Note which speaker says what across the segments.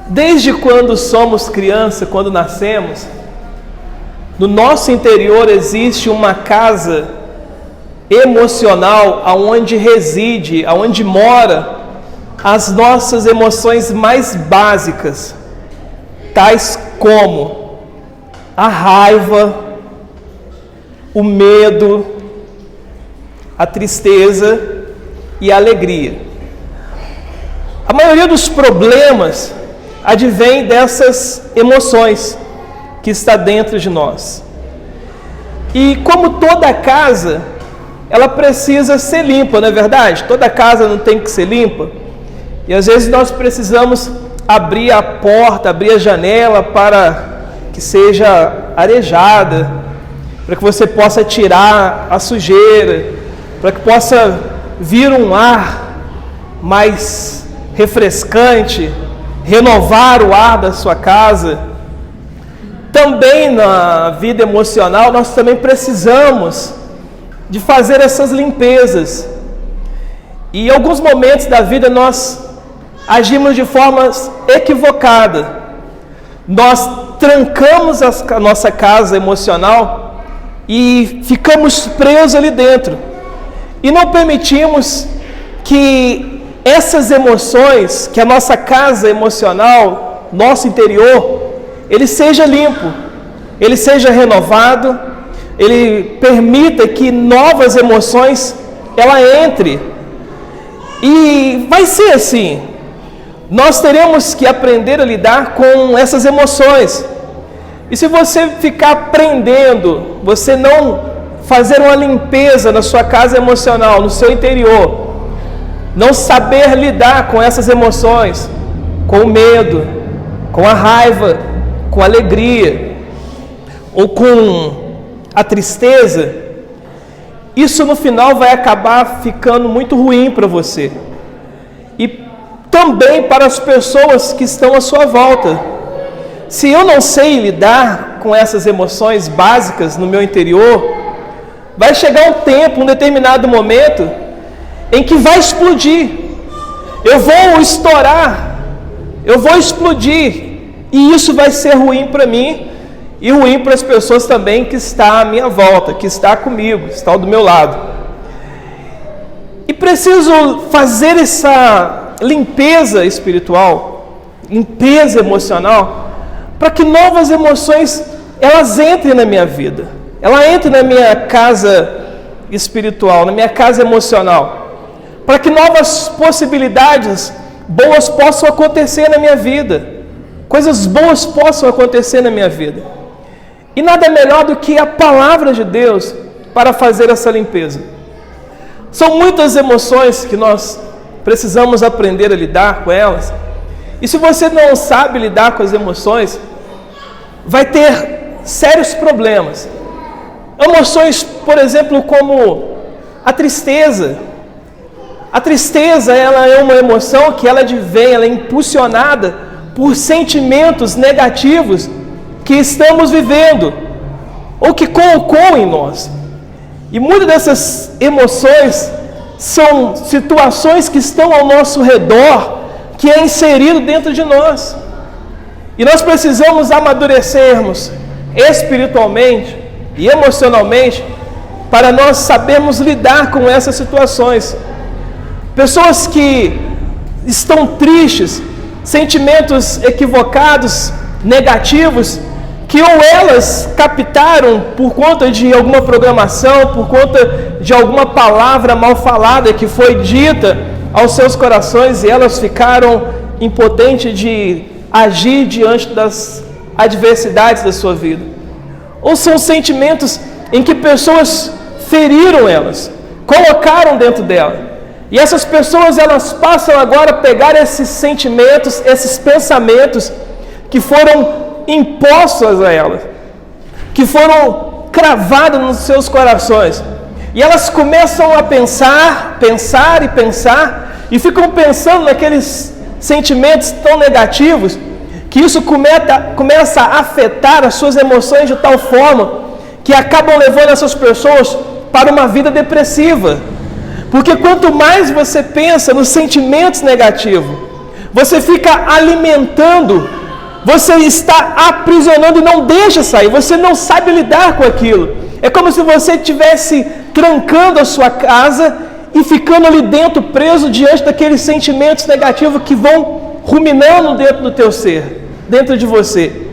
Speaker 1: Desde quando somos criança, quando nascemos, no nosso interior existe uma casa emocional aonde reside, aonde mora as nossas emoções mais básicas, tais como a raiva, o medo, a tristeza e a alegria. A maioria dos problemas advém dessas emoções que está dentro de nós. E como toda casa, ela precisa ser limpa, não é verdade? Toda casa não tem que ser limpa. E às vezes nós precisamos abrir a porta, abrir a janela para que seja arejada, para que você possa tirar a sujeira, para que possa vir um ar mais refrescante, renovar o ar da sua casa. Também na vida emocional, nós também precisamos de fazer essas limpezas. E em alguns momentos da vida nós agimos de forma equivocada. Nós trancamos a nossa casa emocional e ficamos presos ali dentro. E não permitimos que essas emoções, que a nossa casa emocional, nosso interior, ele seja limpo, ele seja renovado, ele permita que novas emoções ela entre. E vai ser assim. Nós teremos que aprender a lidar com essas emoções. E se você ficar prendendo, você não fazer uma limpeza na sua casa emocional, no seu interior, não saber lidar com essas emoções, com o medo, com a raiva, com a alegria, ou com a tristeza, isso no final vai acabar ficando muito ruim para você. E também para as pessoas que estão à sua volta. Se eu não sei lidar com essas emoções básicas no meu interior, vai chegar um tempo, um determinado momento, em que vai explodir. Eu vou estourar, eu vou explodir, e isso vai ser ruim para mim e ruim para as pessoas também que estão à minha volta, que está comigo, estão do meu lado. E preciso fazer essa limpeza espiritual, limpeza emocional, para que novas emoções elas entrem na minha vida, ela entre na minha casa espiritual, na minha casa emocional, para que novas possibilidades boas possam acontecer na minha vida, coisas boas possam acontecer na minha vida. E nada melhor do que a palavra de Deus para fazer essa limpeza. São muitas emoções que nós precisamos aprender a lidar com elas. E se você não sabe lidar com as emoções, vai ter sérios problemas. Emoções, por exemplo, como a tristeza. A tristeza, ela é uma emoção que ela advém, ela é impulsionada por sentimentos negativos que estamos vivendo, ou que colocou em nós. E muitas dessas emoções são situações que estão ao nosso redor, que é inserido dentro de nós. E nós precisamos amadurecermos espiritualmente e emocionalmente para nós sabermos lidar com essas situações. Pessoas que estão tristes, sentimentos equivocados, negativos, que ou elas captaram por conta de alguma programação, por conta de alguma palavra mal falada que foi dita aos seus corações e elas ficaram impotentes de agir diante das adversidades da sua vida. Ou são sentimentos em que pessoas feriram elas, colocaram dentro dela. E essas pessoas elas passam agora a pegar esses sentimentos, esses pensamentos que foram impostos a elas, que foram cravados nos seus corações. E elas começam a pensar e ficam pensando naqueles sentimentos tão negativos, que isso começa a afetar as suas emoções de tal forma que acabam levando essas pessoas para uma vida depressiva. Porque quanto mais você pensa nos sentimentos negativos, Você fica alimentando, você está aprisionando e não deixa sair, você não sabe lidar com aquilo. É como se você estivesse trancando a sua casa e ficando ali dentro, preso diante daqueles sentimentos negativos que vão ruminando dentro do teu ser, dentro de você.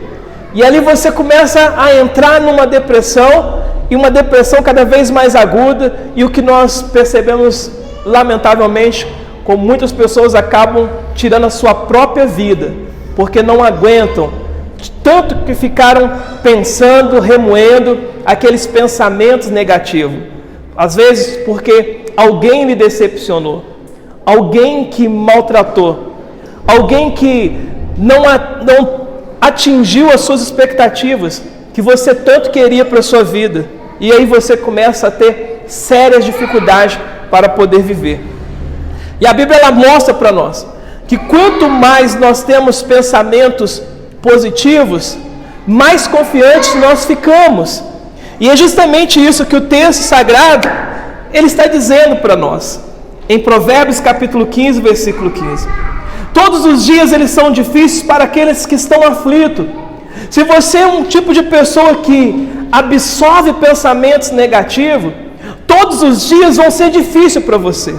Speaker 1: E ali você começa a entrar numa depressão, e uma depressão cada vez mais aguda, e o que nós percebemos, lamentavelmente, como muitas pessoas acabam tirando a sua própria vida, porque não aguentam, tanto que ficaram pensando, remoendo aqueles pensamentos negativos. Às vezes porque alguém lhe decepcionou, alguém que maltratou, alguém que não atingiu as suas expectativas, que você tanto queria para a sua vida. E aí você começa a ter sérias dificuldades para poder viver. E a Bíblia ela mostra para nós que quanto mais nós temos pensamentos positivos, mais confiantes nós ficamos. E é justamente isso que o texto sagrado ele está dizendo para nós. Em Provérbios capítulo 15, versículo 15. Todos os dias eles são difíceis para aqueles que estão aflitos. Se você é um tipo de pessoa que absorve pensamentos negativos, todos os dias vão ser difíceis para você.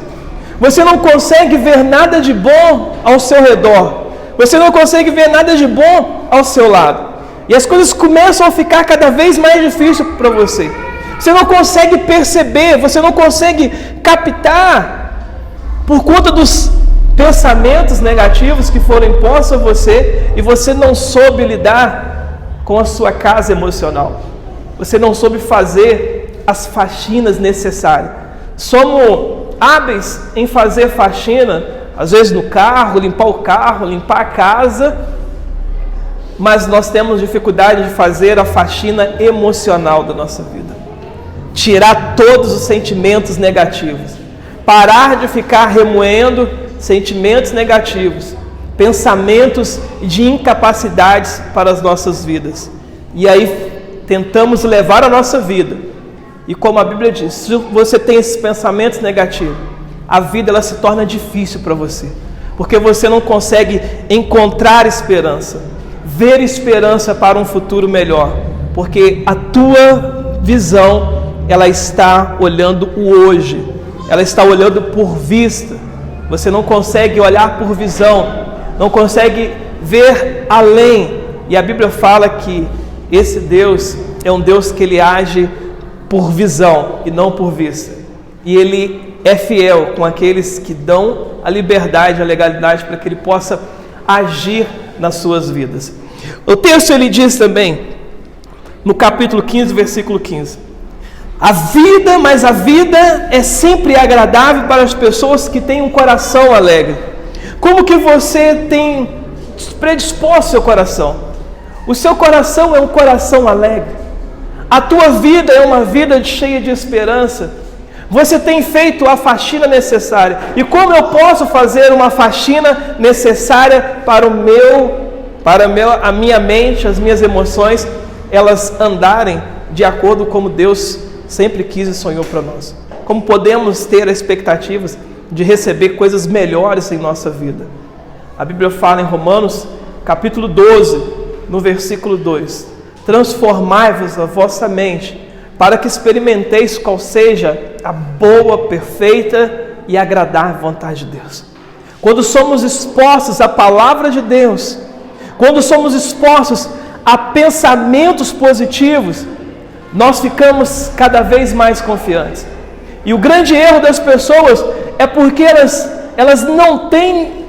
Speaker 1: Você não consegue ver nada de bom ao seu redor. Você não consegue ver nada de bom ao seu lado. E as coisas começam a ficar cada vez mais difíceis para você. Você não consegue perceber, você não consegue captar por conta dos pensamentos negativos que foram impostos a você, e você não soube lidar com a sua casa emocional. Você não soube fazer as faxinas necessárias. Somos hábeis em fazer faxina, às vezes no carro, limpar a casa, mas nós temos dificuldade de fazer a faxina emocional da nossa vida. Tirar todos os sentimentos negativos. Parar de ficar remoendo sentimentos negativos, pensamentos de incapacidades para as nossas vidas. E aí tentamos levar a nossa vida. E como a Bíblia diz, se você tem esses pensamentos negativos, a vida ela se torna difícil para você. Porque você não consegue encontrar esperança, ver esperança para um futuro melhor. Porque a tua visão, ela está olhando o hoje. Ela está olhando por vista. Você não consegue olhar por visão, não consegue ver além. E a Bíblia fala que esse Deus é um Deus que ele age por visão e não por vista. E ele é fiel com aqueles que dão a liberdade, a legalidade para que ele possa agir nas suas vidas. O texto ele diz também, no capítulo 15, versículo 15: mas a vida é sempre agradável para as pessoas que têm um coração alegre. Como que você tem predisposto seu coração? O seu coração é um coração alegre. A tua vida é uma vida cheia de esperança. Você tem feito a faxina necessária. E como eu posso fazer uma faxina necessária para a minha mente, as minhas emoções, elas andarem de acordo com como Deus sempre quis e sonhou para nós? Como podemos ter expectativas de receber coisas melhores em nossa vida? A Bíblia fala em Romanos, capítulo 12, no versículo 2: transformai-vos a vossa mente, para que experimenteis qual seja a boa, perfeita e agradável vontade de Deus. Quando somos expostos à palavra de Deus, quando somos expostos a pensamentos positivos, nós ficamos cada vez mais confiantes. E o grande erro das pessoas é porque elas não têm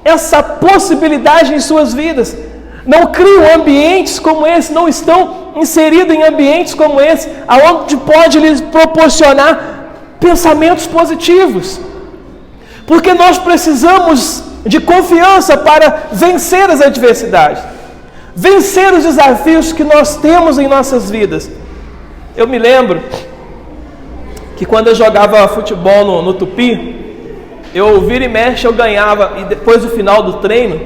Speaker 1: essa possibilidade em suas vidas. Não criam ambientes como esse, não estão inseridos em ambientes como esse, onde pode lhes proporcionar pensamentos positivos. Porque nós precisamos de confiança para vencer as adversidades, vencer os desafios que nós temos em nossas vidas. Eu me lembro que quando eu jogava futebol no Tupi, eu vira e mexe, eu ganhava, e depois do final do treino,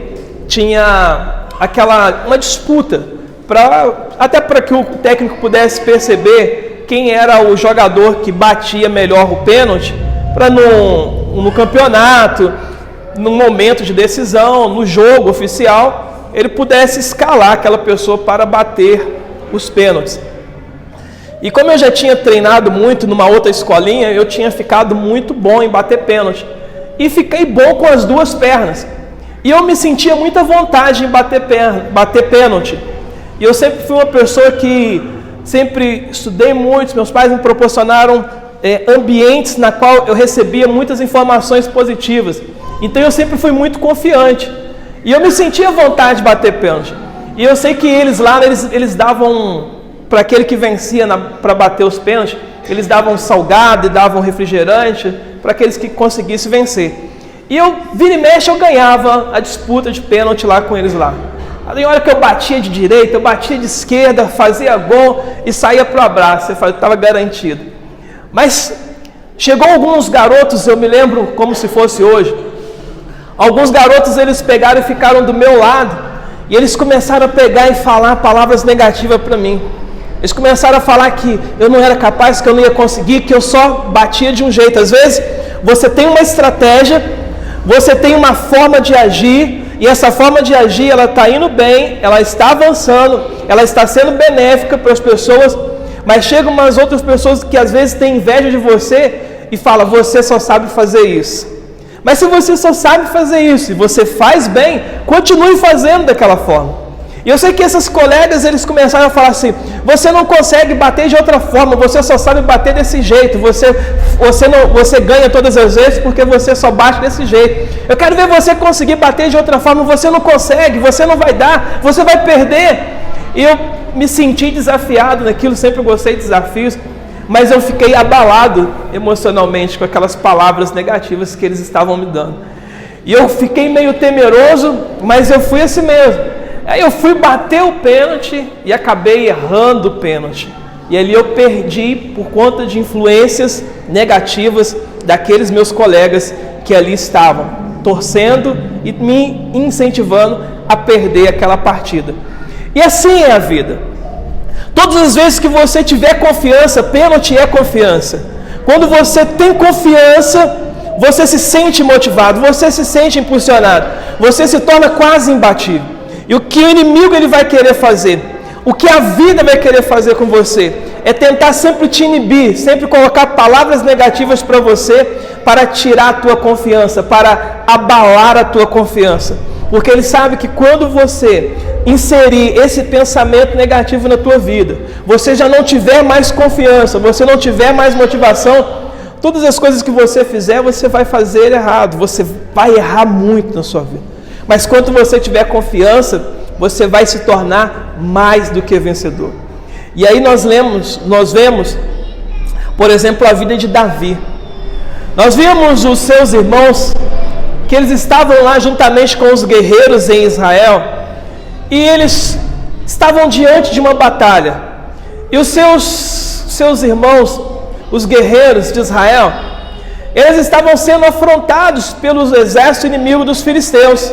Speaker 1: tinha uma disputa, até para que o técnico pudesse perceber quem era o jogador que batia melhor o pênalti, para no campeonato, num momento de decisão, no jogo oficial, ele pudesse escalar aquela pessoa para bater os pênaltis. E como eu já tinha treinado muito numa outra escolinha, eu tinha ficado muito bom em bater pênalti. E fiquei bom com as duas pernas. E eu me sentia muita vontade em bater pênalti. E eu sempre fui uma pessoa que sempre estudei muito, meus pais me proporcionaram ambientes na qual eu recebia muitas informações positivas. Então eu sempre fui muito confiante. E eu me sentia vontade de bater pênalti. E eu sei que eles lá, eles davam, para aquele que vencia para bater os pênaltis, eles davam salgado e davam refrigerante para aqueles que conseguissem vencer. E eu, vira e mexe, eu ganhava a disputa de pênalti lá com eles lá. Aí, na hora que eu batia de direita, eu batia de esquerda, fazia gol e saía para o abraço. Eu estava garantido. Mas chegou alguns garotos, eu me lembro como se fosse hoje. Alguns garotos, eles pegaram e ficaram do meu lado. E eles começaram a pegar e falar palavras negativas para mim. Eles começaram a falar que eu não era capaz, que eu não ia conseguir, que eu só batia de um jeito. Às vezes, você tem uma estratégia, você tem uma forma de agir, e essa forma de agir, ela está indo bem, ela está avançando, ela está sendo benéfica para as pessoas, mas chegam umas outras pessoas que às vezes têm inveja de você e falam, você só sabe fazer isso. Mas se você só sabe fazer isso e você faz bem, continue fazendo daquela forma. E eu sei que esses colegas, eles começaram a falar assim, você não consegue bater de outra forma, você só sabe bater desse jeito, você ganha todas as vezes porque você só bate desse jeito. Eu quero ver você conseguir bater de outra forma, você não consegue, você não vai dar, você vai perder. E eu me senti desafiado naquilo, sempre gostei de desafios, mas eu fiquei abalado emocionalmente com aquelas palavras negativas que eles estavam me dando. E eu fiquei meio temeroso, mas eu fui assim mesmo. Aí eu fui bater o pênalti e acabei errando o pênalti. E ali eu perdi por conta de influências negativas daqueles meus colegas que ali estavam, torcendo e me incentivando a perder aquela partida. E assim é a vida. Todas as vezes que você tiver confiança, pênalti é confiança. Quando você tem confiança, você se sente motivado, você se sente impulsionado, você se torna quase imbatível. E o que o inimigo ele vai querer fazer, o que a vida vai querer fazer com você, é tentar sempre te inibir, sempre colocar palavras negativas para você, para tirar a tua confiança, para abalar a tua confiança. Porque ele sabe que quando você inserir esse pensamento negativo na tua vida, você já não tiver mais confiança, você não tiver mais motivação, todas as coisas que você fizer, você vai fazer errado, você vai errar muito na sua vida. Mas quando você tiver confiança, você vai se tornar mais do que vencedor. E aí nós vemos, por exemplo, a vida de Davi. Nós vimos os seus irmãos, que eles estavam lá juntamente com os guerreiros em Israel, e eles estavam diante de uma batalha. E os seus irmãos, os guerreiros de Israel, eles estavam sendo afrontados pelos exércitos inimigos dos filisteus.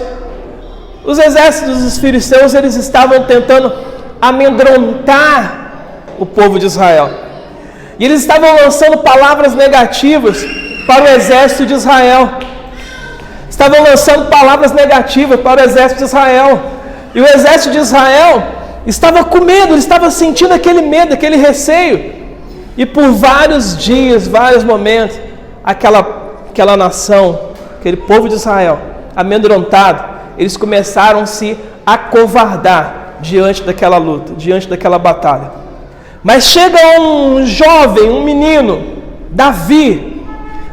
Speaker 1: Os exércitos dos filisteus, eles estavam tentando amedrontar o povo de Israel. E eles estavam lançando palavras negativas para o exército de Israel. Estavam lançando palavras negativas para o exército de Israel. E o exército de Israel estava com medo, ele estava sentindo aquele medo, aquele receio. E por vários dias, vários momentos, aquela nação, aquele povo de Israel, amedrontado, eles começaram a se acovardar diante daquela luta, diante daquela batalha. Mas chega um jovem, um menino, Davi.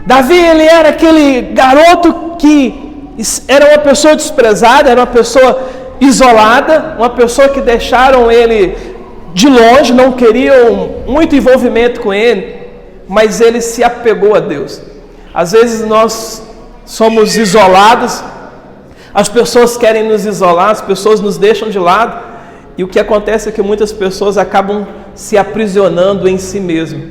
Speaker 1: Davi, ele era aquele garoto que era uma pessoa desprezada, era uma pessoa isolada, uma pessoa que deixaram ele de longe, não queriam muito envolvimento com ele, mas ele se apegou a Deus. Às vezes nós somos isolados, as pessoas querem nos isolar, as pessoas nos deixam de lado, e o que acontece é que muitas pessoas acabam se aprisionando em si mesmo.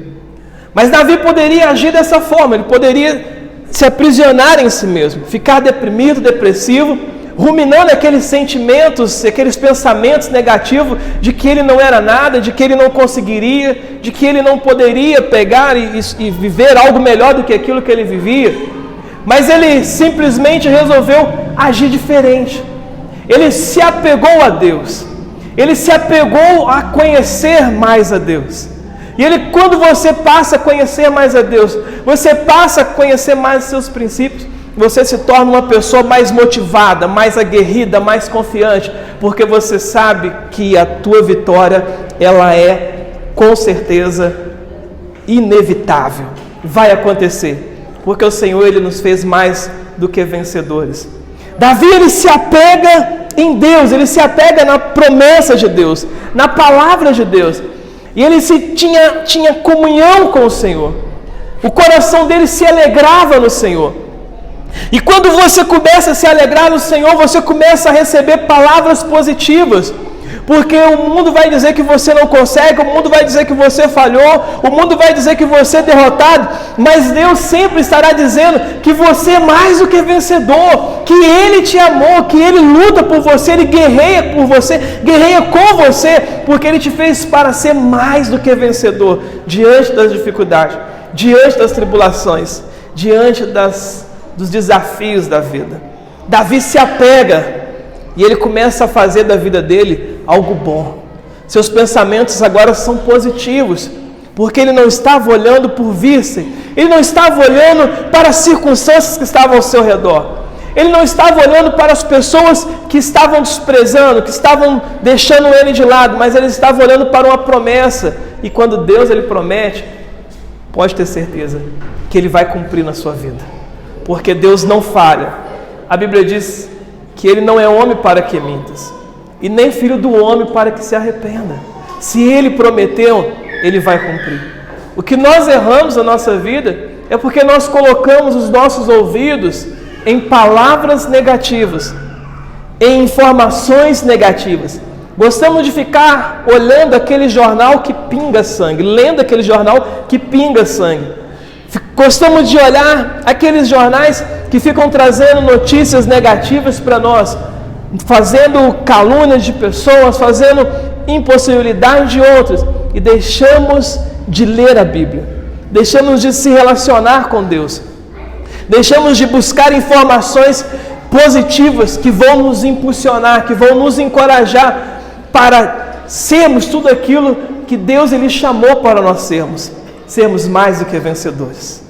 Speaker 1: Mas Davi poderia agir dessa forma, ele poderia se aprisionar em si mesmo, ficar deprimido, depressivo, ruminando aqueles sentimentos, aqueles pensamentos negativos de que ele não era nada, de que ele não conseguiria, de que ele não poderia pegar e viver algo melhor do que aquilo que ele vivia. mas ele simplesmente resolveu agir diferente. Ele se apegou a Deus, ele se apegou a conhecer mais a Deus. E quando você passa a conhecer mais a Deus, você passa a conhecer mais os seus princípios, você se torna uma pessoa mais motivada, mais aguerrida, mais confiante, porque você sabe que a tua vitória, ela é com certeza inevitável, vai acontecer, porque o Senhor, Ele nos fez mais do que vencedores. Davi, ele se apega em Deus, ele se apega na promessa de Deus, na palavra de Deus, e ele tinha comunhão com o Senhor, o coração dele se alegrava no Senhor. E quando você começa a se alegrar no Senhor, você começa a receber palavras positivas, porque o mundo vai dizer que você não consegue, o mundo vai dizer que você falhou, o mundo vai dizer que você é derrotado, mas Deus sempre estará dizendo que você é mais do que vencedor, que Ele te amou, que Ele luta por você, Ele guerreia por você, guerreia com você, porque Ele te fez para ser mais do que vencedor, diante das dificuldades, diante das tribulações, diante dos desafios da vida. Davi se apega e ele começa a fazer da vida dele algo bom. Seus pensamentos agora são positivos, porque ele não estava olhando por vício, ele não estava olhando para as circunstâncias que estavam ao seu redor, ele não estava olhando para as pessoas que estavam desprezando, que estavam deixando ele de lado, mas ele estava olhando para uma promessa. E quando Deus ele promete, pode ter certeza que Ele vai cumprir na sua vida, porque Deus não falha. A Bíblia diz que Ele não é homem para que mintas, e nem filho do homem para que se arrependa. Se Ele prometeu, Ele vai cumprir. O que nós erramos na nossa vida é porque nós colocamos os nossos ouvidos em palavras negativas, em informações negativas. Gostamos de ficar olhando aquele jornal que pinga sangue, lendo aquele jornal que pinga sangue. Gostamos de olhar aqueles jornais que ficam trazendo notícias negativas para nós, fazendo calúnias de pessoas, fazendo impossibilidade de outras, e deixamos de ler a Bíblia, deixamos de se relacionar com Deus, deixamos de buscar informações positivas que vão nos impulsionar, que vão nos encorajar para sermos tudo aquilo que Deus Ele chamou para nós sermos mais do que vencedores.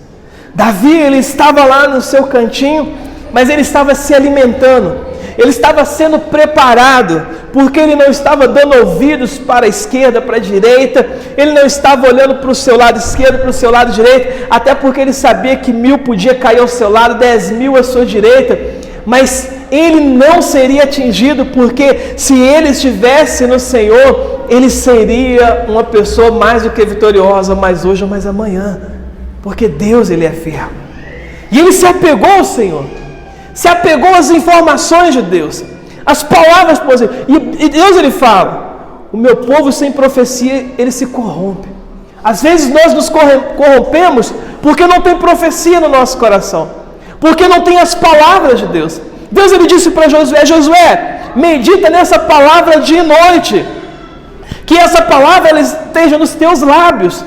Speaker 1: Davi, ele estava lá no seu cantinho, mas ele estava se alimentando, ele estava sendo preparado, porque ele não estava dando ouvidos para a esquerda, para a direita, ele não estava olhando para o seu lado esquerdo, para o seu lado direito, até porque ele sabia que 1000 podia cair ao seu lado, 10.000 à sua direita, mas ele não seria atingido, porque se ele estivesse no Senhor, ele seria uma pessoa mais do que vitoriosa, mais hoje ou mais amanhã, porque Deus, Ele é fiel. E ele se apegou ao Senhor, se apegou às informações de Deus, às palavras positivas. E Deus, Ele fala: o meu povo sem profecia, ele se corrompe. Às vezes nós nos corrompemos porque não tem profecia no nosso coração, porque não tem as palavras de Deus. Deus, Ele disse para Josué: Josué, medita nessa palavra dia e noite, que essa palavra ela esteja nos teus lábios,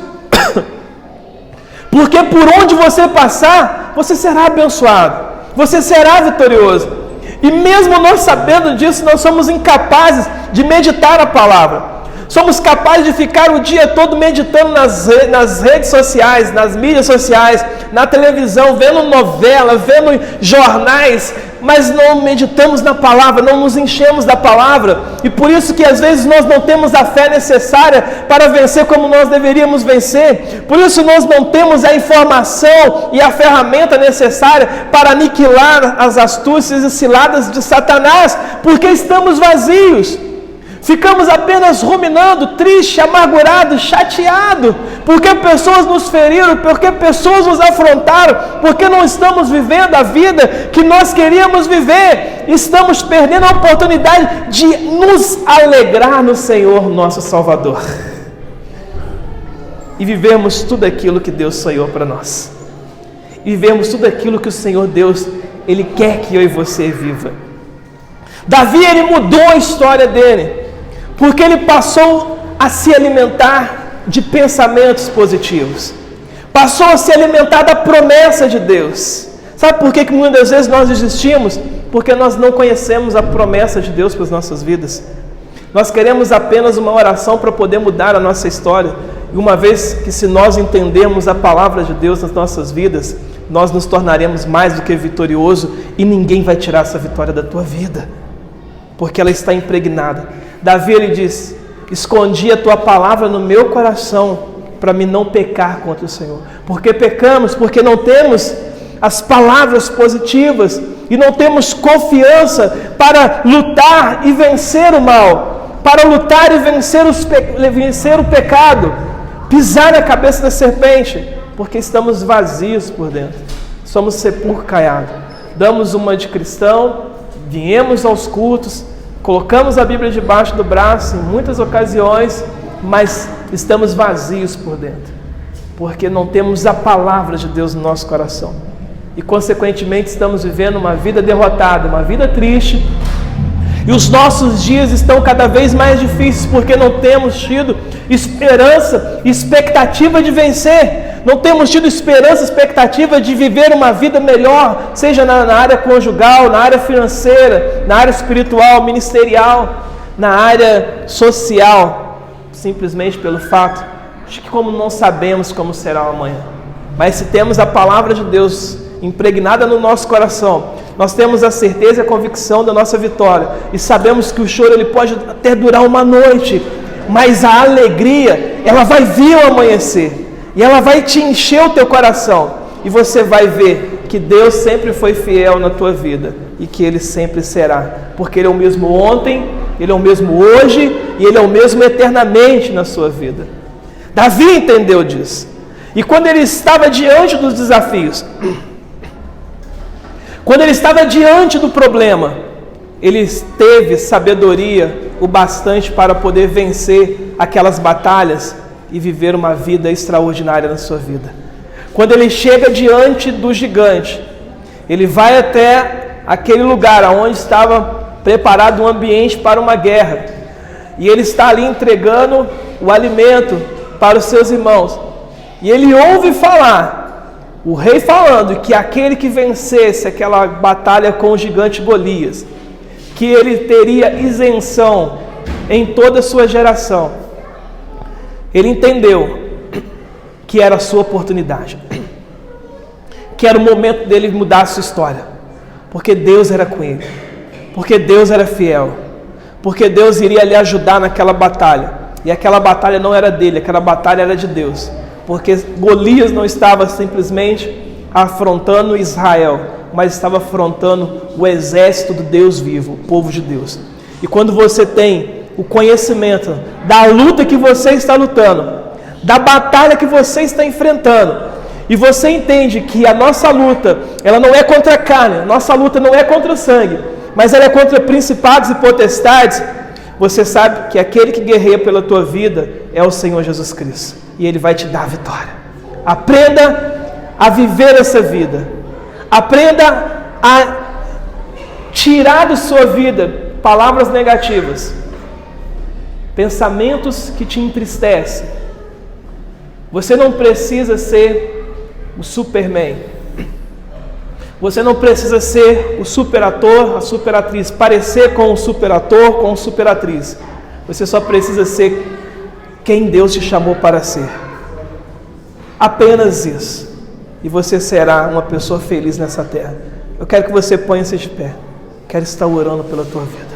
Speaker 1: porque por onde você passar, você será abençoado, você será vitorioso. E mesmo nós sabendo disso, nós somos incapazes de meditar a palavra. Somos capazes de ficar o dia todo meditando nas redes sociais, nas mídias sociais, na televisão, vendo novela, vendo jornais, mas não meditamos na palavra, não nos enchemos da palavra. E por isso que às vezes nós não temos a fé necessária para vencer como nós deveríamos vencer. Por isso nós não temos a informação e a ferramenta necessária para aniquilar as astúcias e ciladas de Satanás, porque estamos vazios. Ficamos apenas ruminando, triste, amargurado, chateado, porque pessoas nos feriram, porque pessoas nos afrontaram, porque não estamos vivendo a vida que nós queríamos viver. Estamos perdendo a oportunidade de nos alegrar no Senhor, nosso Salvador, e vivemos tudo aquilo que Deus sonhou para nós, e vivemos tudo aquilo que o Senhor Deus, Ele quer que eu e você viva. Davi, ele mudou a história dele, porque ele passou a se alimentar de pensamentos positivos, passou a se alimentar da promessa de Deus, Sabe por que muitas vezes nós desistimos? Porque nós não conhecemos a promessa de Deus para as nossas vidas. Nós queremos apenas uma oração para poder mudar a nossa história. E uma vez que se nós entendermos a palavra de Deus nas nossas vidas, nós nos tornaremos mais do que vitorioso e ninguém vai tirar essa vitória da tua vida, porque ela está impregnada. Davi, ele diz: escondi a tua palavra no meu coração para me não pecar contra o Senhor. Porque pecamos? Porque não temos as palavras positivas e não temos confiança para lutar e vencer o mal, para lutar e vencer o pecado, pisar na cabeça da serpente, porque estamos vazios por dentro, somos sepulcro caiado. Damos uma de cristão, viemos aos cultos, colocamos a Bíblia debaixo do braço em muitas ocasiões, mas estamos vazios por dentro, porque não temos a palavra de Deus no nosso coração. E consequentemente estamos vivendo uma vida derrotada, uma vida triste, e os nossos dias estão cada vez mais difíceis, porque não temos tido esperança, expectativa de vencer, não temos tido esperança, expectativa de viver uma vida melhor, seja na área conjugal, na área financeira, na área espiritual, ministerial, na área social, simplesmente pelo fato de que como não sabemos como será o amanhã. Mas se temos a palavra de Deus impregnada no nosso coração, nós temos a certeza e a convicção da nossa vitória, e sabemos que o choro ele pode até durar uma noite, mas a alegria ela vai vir ao amanhecer, e ela vai te encher o teu coração, e você vai ver que Deus sempre foi fiel na tua vida, e que Ele sempre será, porque Ele é o mesmo ontem, Ele é o mesmo hoje, e Ele é o mesmo eternamente na sua vida. Davi entendeu disso, e quando ele estava diante dos desafios, quando ele estava diante do problema, ele teve sabedoria o bastante para poder vencer aquelas batalhas e viver uma vida extraordinária na sua vida. Quando ele chega diante do gigante, ele vai até aquele lugar onde estava preparado um ambiente para uma guerra, e ele está ali entregando o alimento para os seus irmãos, e ele ouve falar, o rei falando que aquele que vencesse aquela batalha com o gigante Golias, que ele teria isenção em toda a sua geração. Ele entendeu que era a sua oportunidade, que era o momento dele mudar a sua história, porque Deus era com ele, porque Deus era fiel, porque Deus iria lhe ajudar naquela batalha, e aquela batalha não era dele, aquela batalha era de Deus, porque Golias não estava simplesmente afrontando Israel, mas estava afrontando o exército do Deus vivo, o povo de Deus. E quando você tem o conhecimento da luta que você está lutando, da batalha que você está enfrentando, e você entende que a nossa luta, ela não é contra a carne, a nossa luta não é contra o sangue, mas ela é contra principados e potestades, você sabe que aquele que guerreia pela tua vida é o Senhor Jesus Cristo, e Ele vai te dar a vitória. Aprenda a viver essa vida, aprenda a tirar da sua vida palavras negativas, pensamentos que te entristecem. Você não precisa ser o Superman, você não precisa ser o super ator, a super atriz, parecer com o super ator, com o super atriz. Você só precisa ser quem Deus te chamou para ser. Apenas isso. E você será uma pessoa feliz nessa terra. Eu quero que você ponha-se de pé. Quero estar orando pela tua vida.